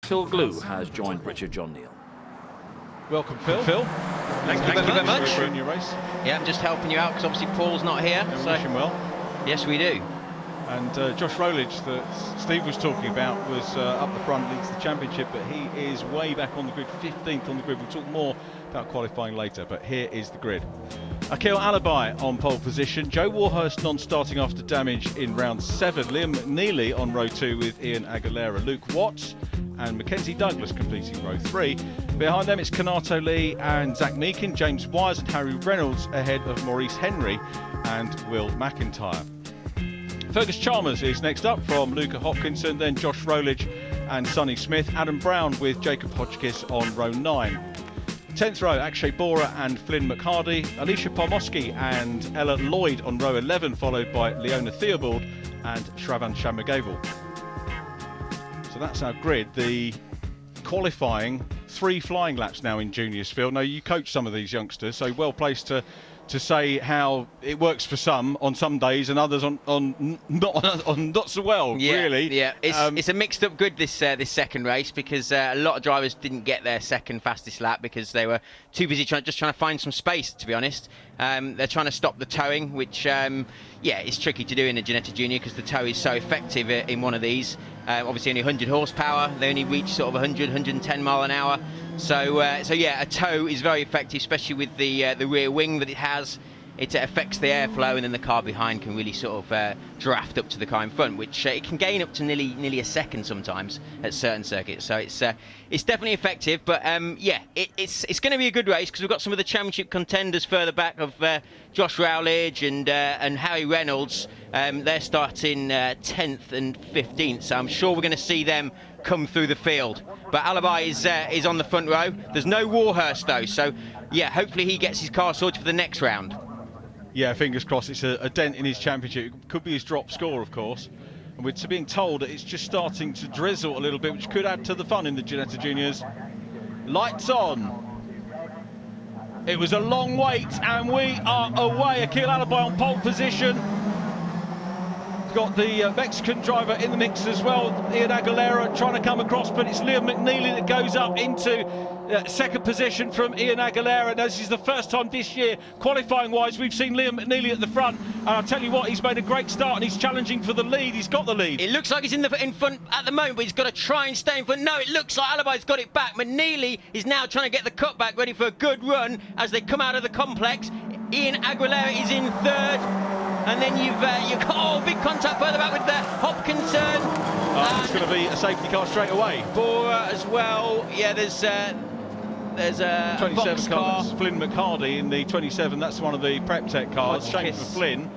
Phil Glue has joined Richard John Neal. Welcome, Phil. Thank you very much. In your race. Yeah, I'm just helping you out because obviously Paul's not here. Yeah, so wish him well. Yes, we do. And Josh Rowledge, that Steve was talking about, was up the front, leads the championship, but he is way back on the grid, 15th on the grid. We'll talk more about qualifying later, but here is the grid. Akil Alibi on pole position, Joe Warhurst non-starting after damage in round 7, Liam McNeely on row 2 with Ian Aguilera, Luke Watts and Mackenzie Douglas completing row 3. Behind them it's Kanato Lee and Zach Meakin, James Wise and Harry Reynolds ahead of Maurice Henry and Will McIntyre. Fergus Chalmers is next up from Luca Hopkinson, then Josh Rowledge and Sonny Smith. Adam Brown with Jacob Hotchkiss on row 9. 10th row, Akshay Bora and Flynn McHardy. Alicia Pomoski and Ella Lloyd on row 11, followed by Leona Theobald and Shravan Shamagavel. So that's our grid. The qualifying 3 flying laps now in juniors field. Now, you coach some of these youngsters, so well placed to say how it works for some on some days and others on not so well. Yeah, really. Yeah, it's a mixed up grid this second race because a lot of drivers didn't get their second fastest lap because they were too busy trying to find some space, to be honest. They're trying to stop the towing, which it's tricky to do in a Ginetta Junior because the tow is so effective in one of these. Obviously only 100 horsepower, they only reach sort of 100, 110 mile an hour. So yeah, a tow is very effective, especially with the rear wing that it has. It affects the airflow, and then the car behind can really sort of draft up to the car in front, which it can gain up to nearly a second sometimes at certain circuits. So it's definitely effective. But it's going to be a good race because we've got some of the championship contenders further back of Josh Rowledge and Harry Reynolds. They're starting 10th and 15th, so I'm sure we're going to see them come through the field. But Alibi is on the front row. There's no Warhurst though, so yeah, hopefully he gets his car sorted for the next round. Yeah, fingers crossed. It's a dent in his championship. It could be his drop score, of course. And we're being told that it's just starting to drizzle a little bit, which could add to the fun in the Ginetta Juniors. Lights on. It was a long wait, and we are away. Akil Alibi on pole position. Got the Mexican driver in the mix as well, Ian Aguilera trying to come across, but it's Liam McNeely that goes up into second position from Ian Aguilera. Now, this is the first time this year, qualifying wise, we've seen Liam McNeely at the front, and I'll tell you what, he's made a great start and he's challenging for the lead. He's got the lead. It looks like he's in front at the moment, but he's got to try and stay in front. No, it looks like Alibi's got it back. McNeely is now trying to get the cutback ready for a good run as they come out of the complex. Ian Aguilera is in third. And then you've got big contact further back with the Hopkinson. It's going to be a safety car straight away. Bora as well. Yeah, there's a 27 Fox car. Flynn McHardy in the 27. That's one of the Prep Tech cars. Shame for Flynn,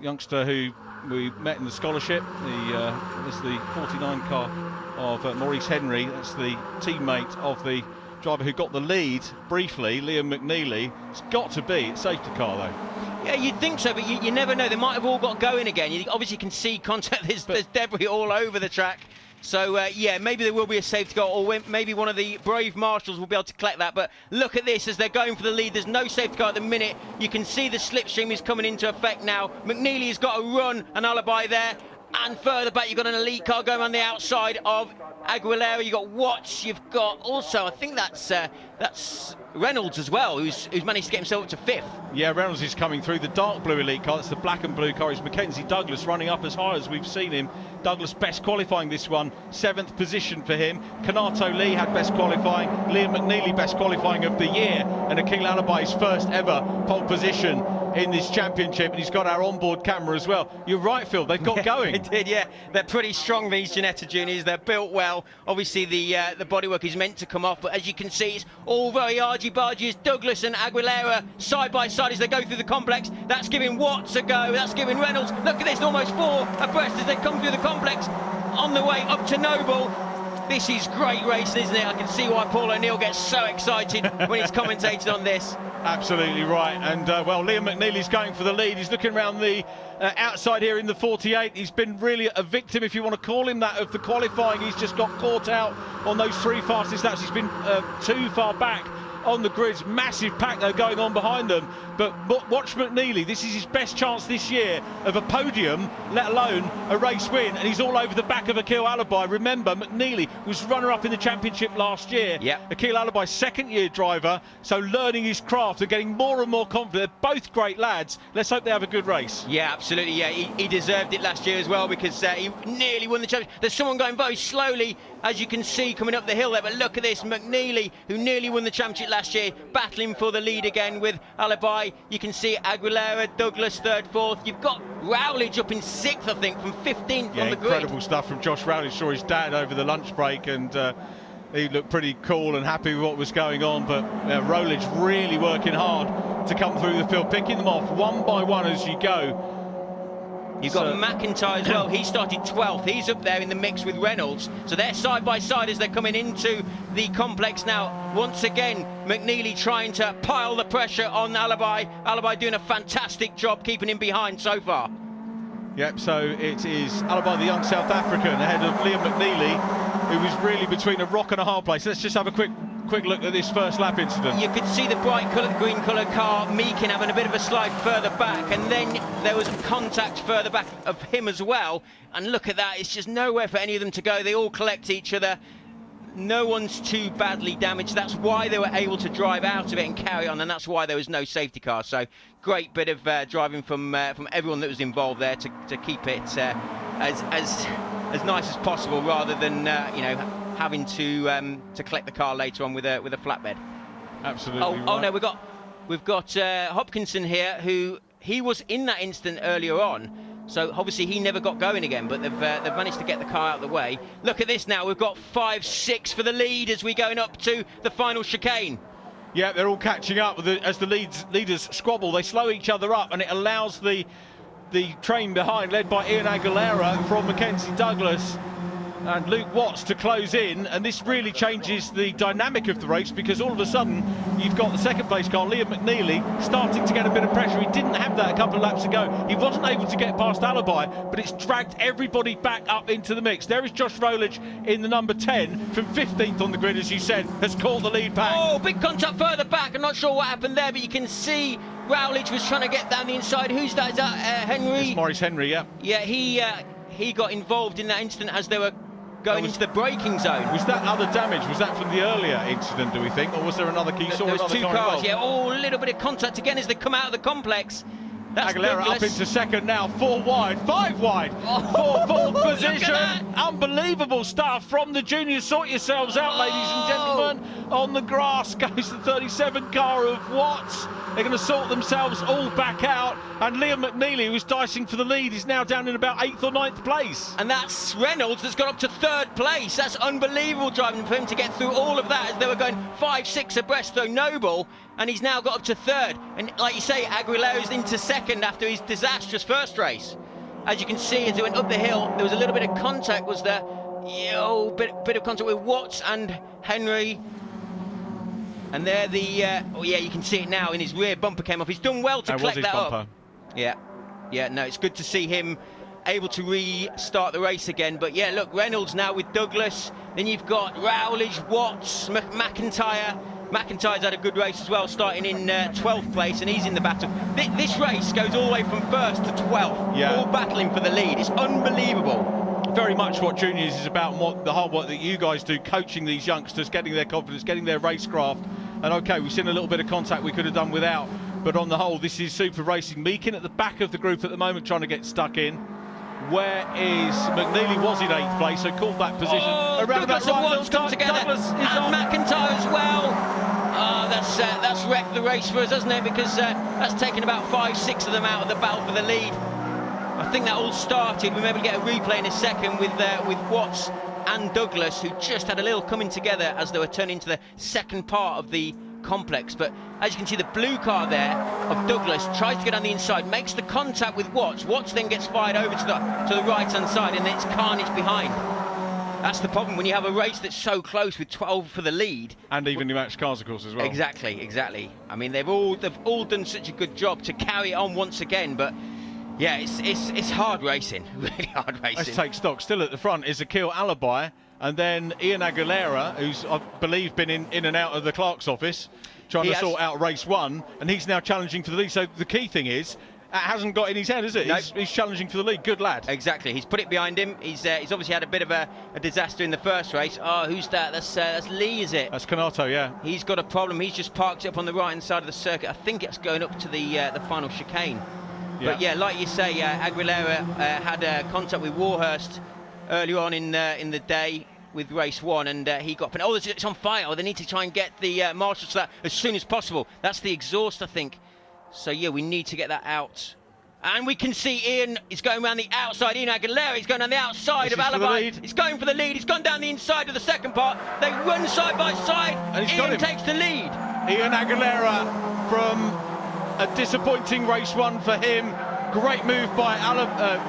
youngster who we met in the scholarship. There's the 49 car of Maurice Henry. That's the teammate of the driver who got the lead briefly, Liam McNeely. It's got to be a safety car though. Yeah, you'd think so, but you never know. They might have all got going again. You obviously can see contact. There's debris all over the track. So, yeah, maybe there will be a safety car, or maybe one of the brave marshals will be able to collect that. But look at this as they're going for the lead. There's no safety car at the minute. You can see the slipstream is coming into effect now. McNeely has got a run, an Alibi there. And further back, you've got an elite car going on the outside of Aguilera. You've got Watts. You've got also, I think that's Reynolds as well, who's managed to get himself up to 5th. Yeah, Reynolds is coming through. The dark blue elite car, that's the black and blue car, is Mackenzie Douglas running up as high as we've seen him. Douglas best qualifying this one, 7th position for him. Kanato Lee had best qualifying. Liam McNeely best qualifying of the year. And Akil Alibi's first ever pole position in this championship, and he's got our onboard camera as well. You're right, Phil, they've got going. They did, yeah. They're pretty strong, these Ginetta Juniors. They're built well. Obviously, the bodywork is meant to come off, but as you can see, it's all very argy-bargy. It's Douglas and Aguilera side by side as they go through the complex. That's giving Watts a go. That's giving Reynolds. Look at this, almost 4 abreast as they come through the complex on the way up to Noble. This is great racing, isn't it? I can see why Paul O'Neill gets so excited when he's commentated on this. Absolutely right. And, well, Liam McNeely's going for the lead. He's looking around the outside here in the 48. He's been really a victim, if you want to call him that, of the qualifying. He's just got caught out on those 3 fastest laps. He's been too far back. on the grids. Massive pack though going on behind them. But watch McNeely. This is his best chance this year of a podium, let alone a race win. And he's all over the back of Akil Alibi. Remember, McNeely was runner-up in the championship last year. Yep. Akil Alibi, second-year driver, so learning his craft and getting more and more confident. They're both great lads. Let's hope they have a good race. Yeah, absolutely. Yeah, he deserved it last year as well, because he nearly won the championship. There's someone going very slowly, as you can see, coming up the hill there. But look at this, McNeely, who nearly won the championship last year, battling for the lead again with Alibi. You can see Aguilera, Douglas third, fourth. You've got Rowledge up in sixth, I think, from 15th on the grid. Incredible stuff from Josh Rowledge. Saw his dad over the lunch break, and he looked pretty cool and happy with what was going on. But Rowledge really working hard to come through the field, picking them off one by one as you go. You've got McIntyre as well. He started 12th. He's up there in the mix with Reynolds. So they're side by side as they're coming into the complex now. Once again, McNeely trying to pile the pressure on Alibi. Alibi doing a fantastic job keeping him behind so far. Yep, so it is Alibi, the young South African, ahead of Liam McNeely, who was really between a rock and a hard place. Let's just have a quick look at this first lap incident. You could see the bright coloured, green coloured car, Meakin, having a bit of a slide further back, and then there was contact further back of him as well. And look at that, it's just nowhere for any of them to go. They all collect each other. No one's too badly damaged. That's why they were able to drive out of it and carry on, and that's why there was no safety car. So great bit of driving from everyone that was involved there to keep it as nice as possible, rather than you know, having to collect the car later on with a flatbed. Absolutely. Oh, right. oh no, we've got Hopkinson here, who he was in that incident earlier on. So obviously he never got going again, but they've managed to get the car out of the way. Look at this now, we've got 5-6 for the lead as we're going up to the final chicane. Yeah, they're all catching up as the leaders squabble. They slow each other up, and it allows the train behind, led by Ian Aguilera from Mackenzie Douglas and Luke Watts, to close in. And this really changes the dynamic of the race, because all of a sudden you've got the second place car, Liam McNeely, starting to get a bit of pressure. He didn't have that a couple of laps ago. He wasn't able to get past Alibi, but it's dragged everybody back up into the mix. There is Josh Rowledge in the number 10 from 15th on the grid, as you said, has caught the lead back. Oh, big contact further back. I'm not sure what happened there, but you can see Rowledge was trying to get down the inside. Who's that? Is that Henry? It's Maurice Henry, yeah. Yeah, he got involved in that incident as they were going into the braking zone. Was that other damage? Was that from the earlier incident, do we think? Or was there another key? There was two cars, yeah. Oh, a little bit of contact again as they come out of the complex. That's Aguilera Douglas. up into second now, 4 wide, 5 wide, fourth position. Unbelievable stuff from the juniors. Sort yourselves out, ladies and gentlemen. On the grass goes the 37 car of Watts. They're going to sort themselves all back out. And Liam McNeely, who was dicing for the lead, is now down in about 8th or 9th place. And that's Reynolds that's got up to 3rd place. That's unbelievable driving for him to get through all of that as they were going 5-6 abreast through Noble. And he's now got up to 3rd. And like you say, Aguilera's into 2nd after his disastrous first race. As you can see, as he went up the hill, there was a little bit of contact, was there? Yo, bit of contact with Watts and Henry. And there oh yeah, you can see it now, in his rear bumper came off. He's done well to collect that up. Yeah, no, it's good to see him able to restart the race again. But yeah, look, Reynolds now with Douglas. Then you've got Rowledge, Watts, McIntyre. McIntyre's had a good race as well, starting in 12th place, and he's in the battle. This race goes all the way from 1st to 12th, yeah, all battling for the lead. It's unbelievable. Very much what juniors is about, and what the hard work that you guys do, coaching these youngsters, getting their confidence, getting their racecraft. And okay, we've seen a little bit of contact we could have done without, but on the whole, this is super racing. Meakin at the back of the group at the moment, trying to get stuck in. Where is McNeely? Was in 8th place, so called that position. Oh, around Douglas about and Watts come together, and McIntyre as well. Oh, that's wrecked the race for us, hasn't it? Because that's taken about 5-6 of them out of the battle for the lead. I think that all started, we may be able to get a replay in a second, with Watts and Douglas, who just had a little coming together as they were turning into the second part of the complex. But as you can see, the blue car there of Douglas tries to get on the inside, makes the contact with Watts. Watts then gets fired over to the right-hand side, and it's carnage behind. That's the problem when you have a race that's so close with 12 for the lead. And evenly matched cars, of course, as well. Exactly. I mean, they've all done such a good job to carry it on once again, but yeah, it's hard racing, really hard racing. Let's take stock. Still at the front is Akil Alibi, And then Ian Aguilera, who's, I believe, been in and out of the clerk's office, trying to sort out race 1, and he's now challenging for the lead. So the key thing is, it hasn't got in his head, is it? Nope. He's challenging for the lead. Good lad. Exactly. He's put it behind him. He's obviously had a bit of a disaster in the first race. Oh, who's that? That's Lee, is it? That's Ginetta, yeah. He's got a problem. He's just parked it up on the right-hand side of the circuit. I think it's going up to the final chicane. Yeah. But yeah, like you say, Aguilera had contact with Warhurst earlier on in the day with race 1, and he got... Oh, it's on fire. Oh, they need to try and get the marshals to that as soon as possible. That's the exhaust, I think. So yeah, we need to get that out. And we can see Ian is going around the outside. Ian Aguilera is going on the outside of Alibi. He's going for the lead. He's gone down the inside of the second part. They run side by side. And Ian takes the lead. Ian Aguilera from a disappointing race 1 for him. Great move by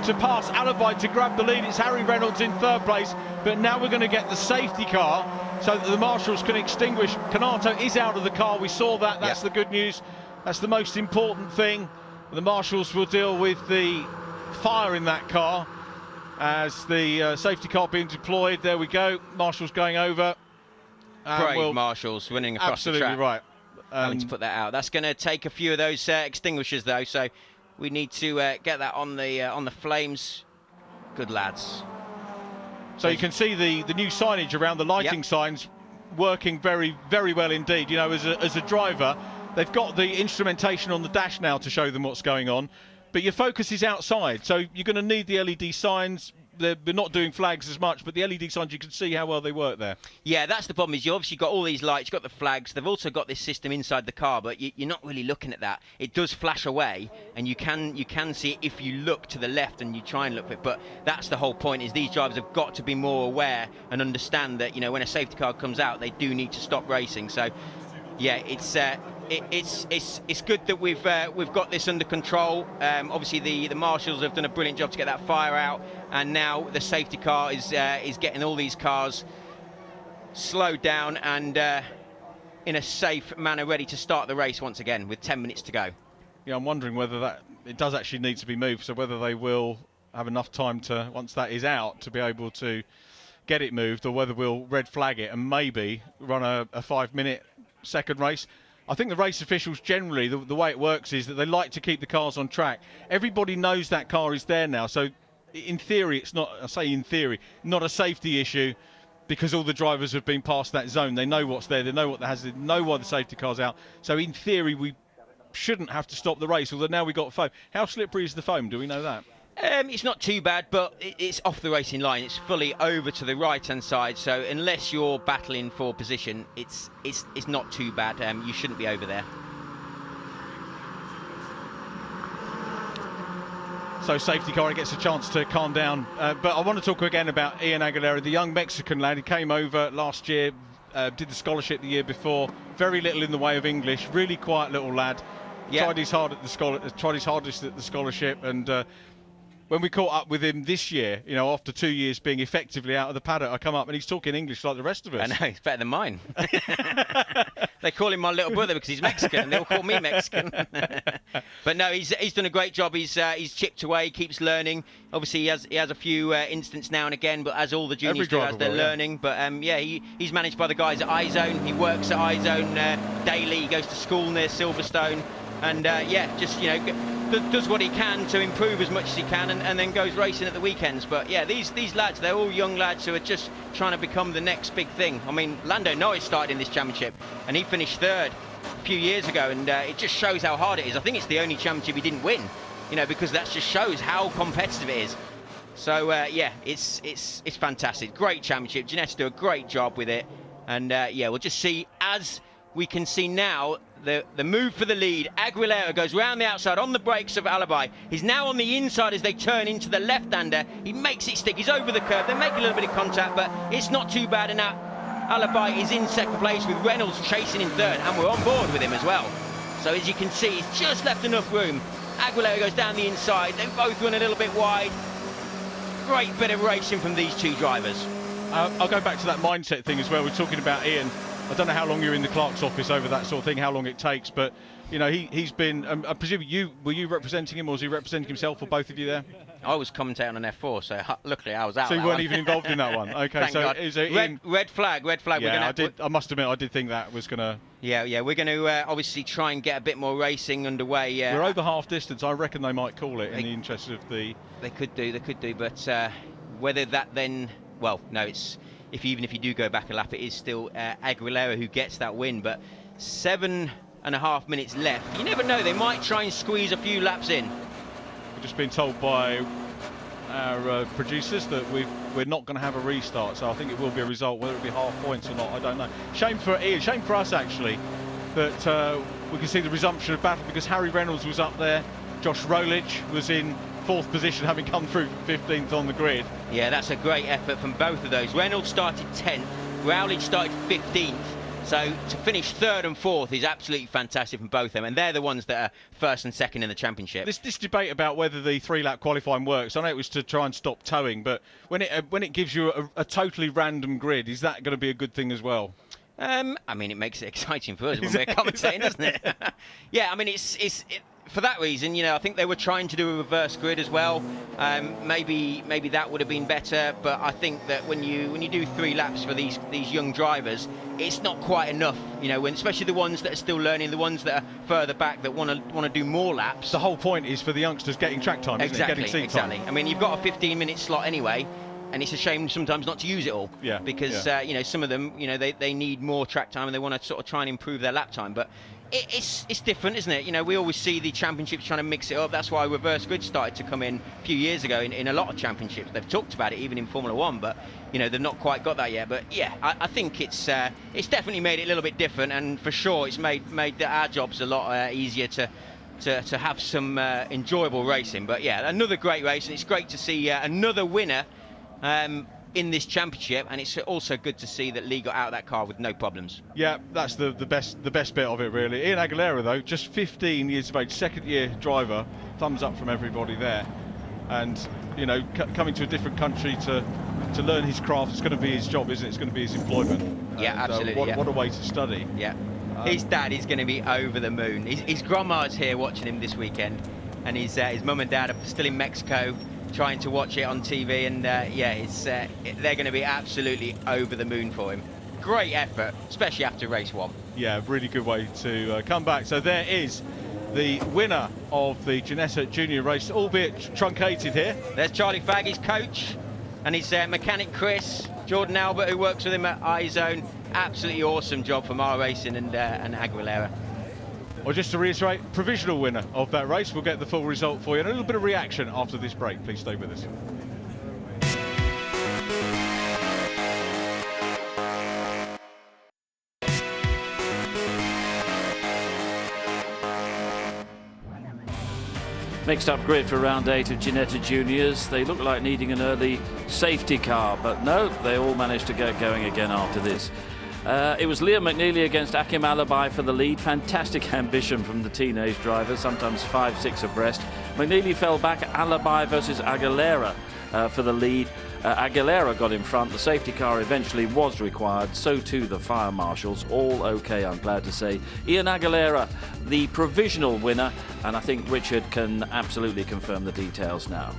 to pass Alibi to grab the lead. It's Harry Reynolds in 3rd place. But now we're going to get the safety car so that the marshals can extinguish. Ginetta is out of the car. We saw that. That's the good news. That's the most important thing. The marshals will deal with the fire in that car as the safety car being deployed. There we go. Marshals going over. Brave marshals winning across the track. Absolutely right. Having to put that out. That's going to take a few of those extinguishers though. So we need to get that on the flames. Good lads. So you can see the new signage around the lighting signs working very, very well indeed. You know, as a driver, they've got the instrumentation on the dash now to show them what's going on, but your focus is outside, so you're going to need the LED signs. We're not doing flags as much, but the LED signs, you can see how well they work there. Yeah, that's the problem, is you obviously got all these lights, you've got the flags, they've also got this system inside the car, but you're not really looking at that. It does flash away, and you can see it if you look to the left and you try and look for it, but that's the whole point, is these drivers have got to be more aware and understand that, you know, when a safety car comes out, they do need to stop racing. So, yeah, it's good that we've got this under control. Obviously, the marshals have done a brilliant job to get that fire out, and now the safety car is getting all these cars slowed down and in a safe manner, ready to start the race once again with 10 minutes to go. Yeah, I'm wondering whether it does actually need to be moved, so whether they will have enough time to, once that is out, to be able to get it moved, or whether we'll red flag it and maybe run a 5-minute second race. I think the race officials generally, the way it works is that they like to keep the cars on track. Everybody knows that car is there now, so in theory, it's not, I say in theory, not a safety issue, because all the drivers have been past that zone. They know what's there, they know what the hazard, know why the safety car's out. So in theory, we shouldn't have to stop the race, although now we've got foam. How slippery is the foam? Do we know that? It's not too bad, but it's off the racing line. It's fully over to the right-hand side, so unless you're battling for position, it's not too bad. You shouldn't be over there. So safety car gets a chance to calm down. But I want to talk again about Ian Aguilera, the young Mexican lad. He came over last year, did the scholarship the year before. Very little in the way of English. Really quiet little lad. Yeah. Tried his hardest at the scholarship, and when we caught up with him this year, you know, after 2 years being effectively out of the paddock, I come up and he's talking English like the rest of us. I know, he's better than mine. They call him my little brother because he's Mexican, and they'll call me Mexican. But no, he's done a great job. He's chipped away, keeps learning. Obviously, he has a few incidents now and again, but as all the juniors do, as they're learning. But yeah, he's managed by the guys at iZone. He works at iZone daily. He goes to school near Silverstone, and yeah, just, you know, does what he can to improve as much as he can, and then goes racing at the weekends. But yeah, these lads, they're all young lads who are just trying to become the next big thing. I mean, Lando Norris started in this championship and he finished 3rd a few years ago, and it just shows how hard it is. I think it's the only championship he didn't win, you know, because that just shows how competitive it is. So yeah, it's fantastic. Great championship. Ginetta do a great job with it, and yeah, we'll just see, as we can see now, the move for the lead. Aguilera goes round the outside on the brakes of Alibi. He's now on the inside as they turn into the left-hander. He makes it stick. He's over the curve. They make a little bit of contact, but it's not too bad. And now Alibi is in 2nd place with Reynolds chasing in 3rd, and we're on board with him as well. So as you can see, he's just left enough room. Aguilera goes down the inside. They both run a little bit wide. Great bit of racing from these two drivers. I'll go back to that mindset thing as well. We're talking about Ian. I don't know how long you're in the clerk's office over that sort of thing, how long it takes, but you know, he's been. I presume were you representing him, or was he representing himself, or both of you there? I was commentating on F4, so luckily I was out. So you weren't even involved in that one. Okay, Thank so God. is it red flag. Yeah, I must admit, I did think that was going to. Yeah, we're going to obviously try and get a bit more racing underway. We're over half distance. I reckon they might call it in the interest of the. They could do, but whether that then, well, no, it's even if you do go back a lap, it is still Aguilera who gets that win. But 7.5 minutes left. You never know; they might try and squeeze a few laps in. We've just been told by our producers that we're not going to have a restart, so I think it will be a result. Whether it be half points or not, I don't know. Shame for Ian, shame for us actually, that we can see the resumption of battle, because Harry Reynolds was up there, Josh Rolich was in 4th position, having come through 15th on the grid. Yeah, that's a great effort from both of those. Reynolds started 10th, Rowledge started 15th. So to finish 3rd and 4th is absolutely fantastic from both of them, and they're the ones that are 1st and 2nd in the championship. This debate about whether the 3-lap qualifying works, I know it was to try and stop towing, but when it gives you a totally random grid, is that going to be a good thing as well? I mean, it makes it exciting for us when we're commentating, doesn't it? Yeah, I mean, it's for that reason, you know, I think they were trying to do a reverse grid as well. Maybe that would have been better, but I think that when you do 3 laps for these young drivers, it's not quite enough. You know, especially the ones that are still learning, the ones that are further back that want to do more laps. The whole point is for the youngsters getting track time, isn't it? Getting seat time. I mean, you've got a 15-minute slot anyway. And it's a shame sometimes not to use it all, because you know, some of them, you know, they need more track time and they want to sort of try and improve their lap time. But it's different, isn't it? You know, we always see the championships trying to mix it up. That's why reverse grid started to come in a few years ago in a lot of championships. They've talked about it even in Formula 1, but you know, they've not quite got that yet. But yeah, I think it's definitely made it a little bit different, and for sure it's made our jobs a lot easier to have some enjoyable racing. But yeah, another great race, and it's great to see another winner in this championship, and it's also good to see that Lee got out of that car with no problems. Yeah, that's the best bit of it, really. Ian Aguilera, though, just 15 years of age, 2nd-year driver, thumbs up from everybody there. And you know, coming to a different country to learn his craft, it's going to be his job, isn't it? It's going to be his employment. Yeah, and, absolutely. What a way to study. Yeah, his dad is going to be over the moon. His grandma's here watching him this weekend, and his mum and dad are still in Mexico, trying to watch it on TV, and they're going to be absolutely over the moon for him. Great effort, especially after race 1. Yeah, really good way to come back. So there is the winner of the Ginetta Junior race, albeit truncated here. There's Charlie Fagg, his coach, and his mechanic Chris, Jordan Albert, who works with him at iZone. Absolutely awesome job from our racing and Aguilera. Well, just to reiterate, provisional winner of that race. We'll get the full result for you and a little bit of reaction after this break. Please stay with us. Mixed up grid for round 8 of Ginetta Juniors. They look like needing an early safety car, but no, they all managed to get going again after this. It was Liam McNeely against Akim Alabai for the lead. Fantastic ambition from the teenage driver, sometimes 5-6 abreast. McNeely fell back. Alabai versus Aguilera for the lead. Aguilera got in front. The safety car eventually was required, so too the fire marshals. All okay, I'm glad to say. Ian Aguilera, the provisional winner, and I think Richard can absolutely confirm the details now.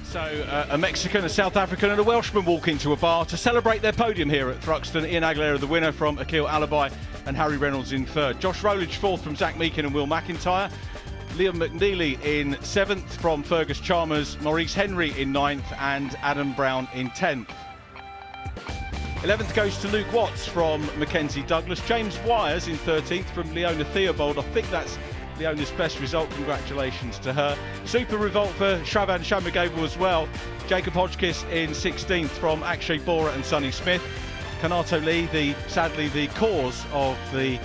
So a Mexican, a South African and a Welshman walk into a bar to celebrate their podium here at Thruxton. Ian Aguilera, the winner, from Akil Alabai, and Harry Reynolds in 3rd. Josh Rolich 4th from Zach Meakin and Will McIntyre. Liam McNeely in 7th from Fergus Chalmers. Maurice Henry in 9th and Adam Brown in 10th. 11th goes to Luke Watts from Mackenzie Douglas. James Wires in 13th from Leona Theobald. I think that's Leona's best result. Congratulations to her. Super revolt for Shravan Shamagable as well. Jacob Hodgkiss in 16th from Akshay Bora and Sonny Smith. Kanato Lee, sadly the cause of the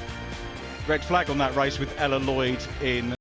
red flag on that race, with Ella Lloyd in